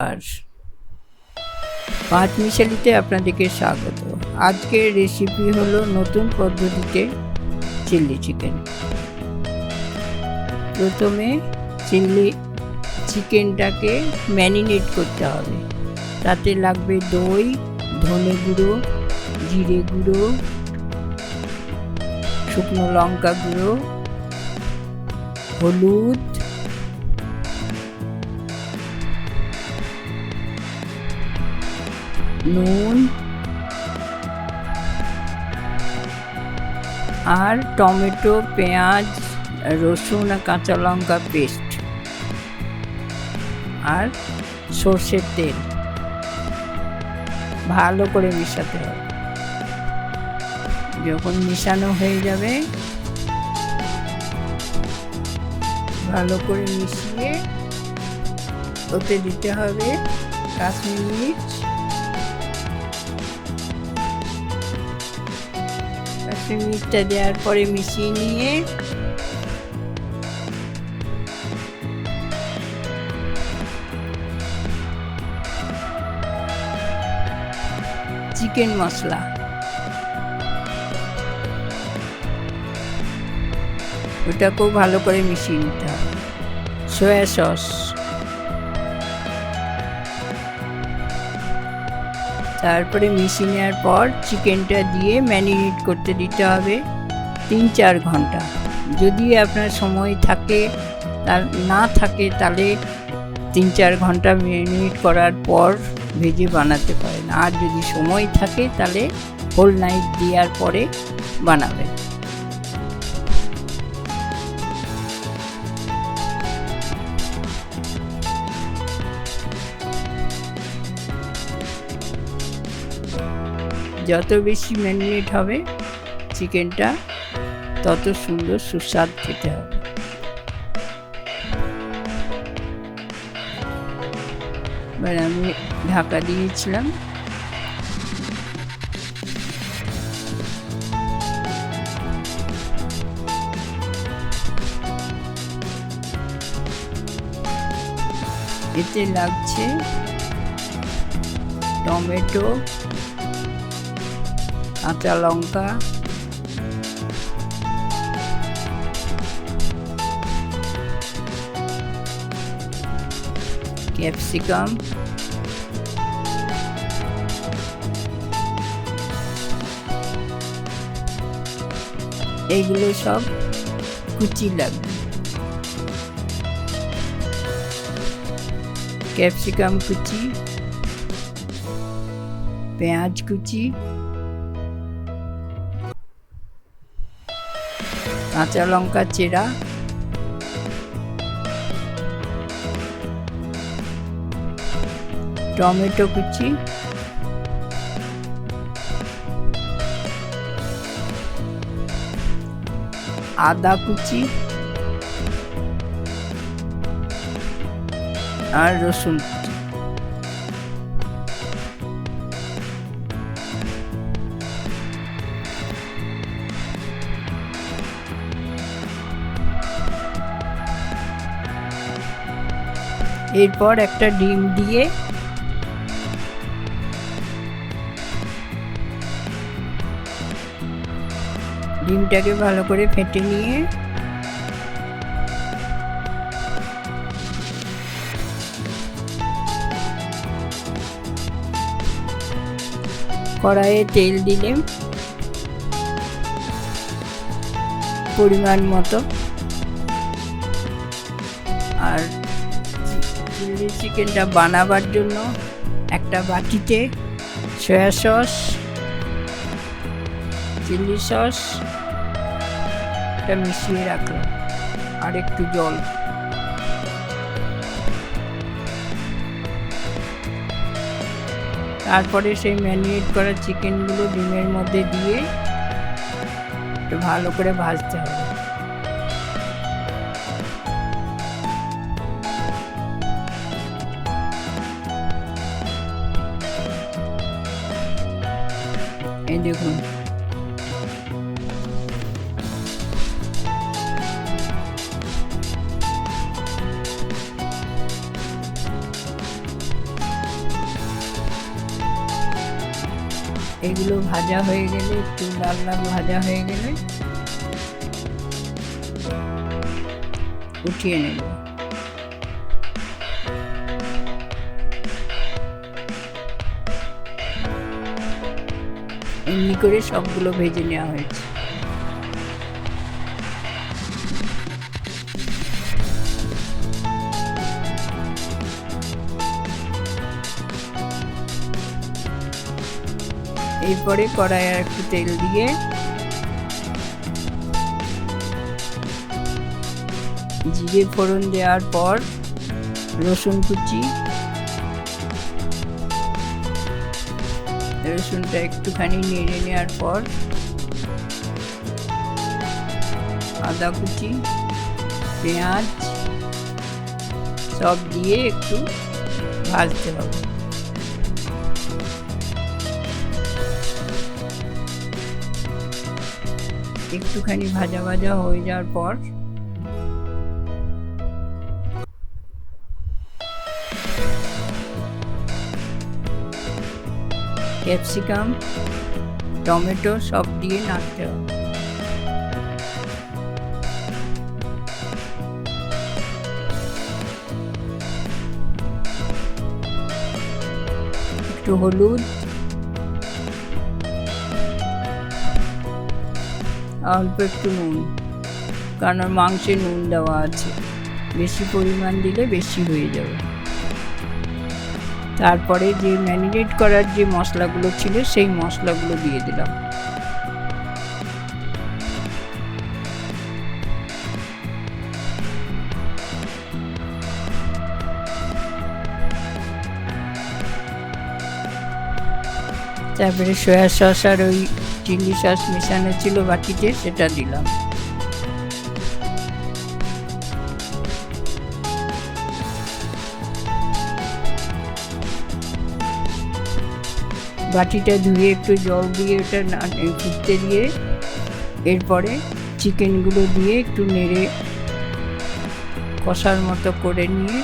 আর পাঁচ মিশালিতে আপনাদেরকে স্বাগত। আজকের রেসিপি হলো নতুন পদ্ধতিতে চিলি চিকেন। প্রথমে চিকেনটাকে ম্যারিনেট করতে হবে। তাতে লাগবে দই, ধনে গুঁড়ো, জিরে গুঁড়ো, শুকনো লঙ্কা গুঁড়ো, হলুদ, নুন আর টমেটো, পেঁয়াজ, রসুন আর কাঁচা লঙ্কা পেস্ট আর সর্ষের তেল ভালো করে মেশাতে হবে। যখন মেশানো হয়ে যাবে ভালো করে মিশিয়ে ওতে দিতে হবে কাশ্মীরি মির্চ, মির্চটা দেওয়ার পরে মিশিয়ে নিয়ে চিকেন মশলা, ওটাকেও ভালো করে মিশিয়ে নিতে হবে, সয়া সস, তারপরে মিশিয়ে নেওয়ার পর চিকেনটা দিয়ে ম্যারিনেট করতে দিতে হবে 3-4 ঘন্টা। যদি আপনার সময় থাকে না থাকে তাহলে 3-4 ঘন্টা ম্যারিনেট করার পর ভেজে বানাতে পারেন। আর যদি সময় থাকে তাহলে হোল নাইট দেওয়ার পরে বানাবেন। যত বেশি ম্যারিনেট হবে চিকেনটা তত সুন্দর সুস্বাদ খেতে হবে। এবার আমি ঢাকা দিয়েছিলাম। এতে লাগছে টমেটো, কাঁচা লঙ্কা, ক্যাপসিকাম, এইগুলো সব কুচি লাগবে। ক্যাপসিকাম কুচি, পেঁয়াজ কুচি, কাঁচা লঙ্কা চেরা, টমেটো কুচি, আদা কুচি আর রসুন কুচি। এরপর একটা ডিম দিয়ে ডিমটাকে ভালো করে ফেটে নিয়ে কড়াইয়ে তেল দিলাম পরিমাণ মতো। আর চিলি চিকেনটা বানাবার জন্য একটা বাটিতে সয়া সস, চিলি সস মিশিয়ে রাখলাম আর একটু জল। তারপরে সেই ম্যারিনেট করা চিকেনগুলো ডিমের মধ্যে দিয়ে একটু ভালো করে ভাজতে হবে। এই দেখুন এগুলো ভাজা হয়ে গেলে, একটু লাল লাল ভাজা হয়ে গেলে উঠিয়ে নেব। এমনি করে সবগুলো ভেজে নেওয়া হয়েছে। এরপরে কড়াইয়ে একটু তেল দিয়ে জিরে ফোড়ন দেওয়ার পর রসুন কুচি, রসুনটা একটুখানি নেড়ে নেওয়ার পর আদা কুচি, পেঁয়াজ সব দিয়ে একটু ভাজতে হবে। একটুখানি ভাজা ভাজা হয়ে যাওয়ার পর ক্যাপসিকাম, টমেটো সব দিয়ে নাড়তে হবে। একটু হলুদ, অল্প একটু নুন, কারণ মাংসে নুন দেওয়া আছে, বেশি পরিমাণ দিলে বেশি হয়ে যাবে। তারপরে যে ম্যারিনেট করার যে মশলাগুলো ছিল সেই মশলাগুলো দিয়ে দিলাম। তারপরে সয়া সস আর ওই চিলি সস মেশানো ছিল বাটিতে, সেটা দিলাম। বাটিটা ধুয়ে একটু জল দিয়ে ওটা ফুটতে দিয়ে এরপরে চিকেনগুলো দিয়ে একটু নেড়ে কষার মতো করে নিয়ে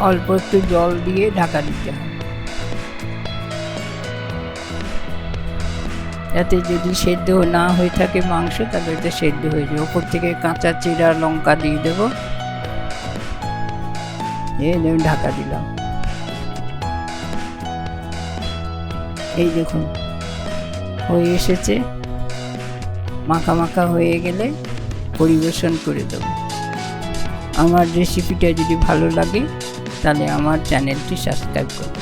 অল্প একটু জল দিয়ে ঢাকা দিতে হবে, যাতে যদি সেদ্ধ না হয়ে থাকে মাংস তাহলে ওটা সেদ্ধ হয়ে যাবে। ওপর থেকে কাঁচা চিরা লঙ্কা দিয়ে দেবো, ঢাকা দিলাম। এই দেখুন হয়ে এসেছে, মাখা মাখা হয়ে গেলে পরিবেশন করে দেব। আমার রেসিপিটা যদি ভালো লাগে তাহলে আমার চ্যানেলটি সাবস্ক্রাইব করুন।